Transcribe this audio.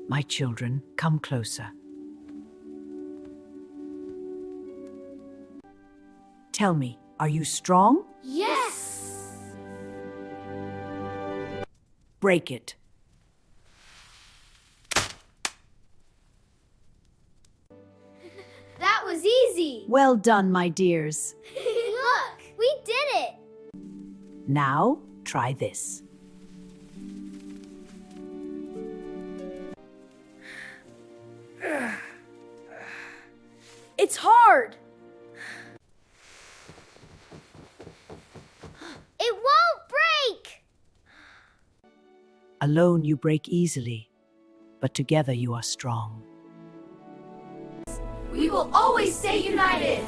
My children, come closer. Tell me, are you strong? Yes! Break it. That was easy! Well done, my dears. Look, we did it! Now, try this. It's hard! It won't break! Alone you break easily, but together you are strong. We will always stay united!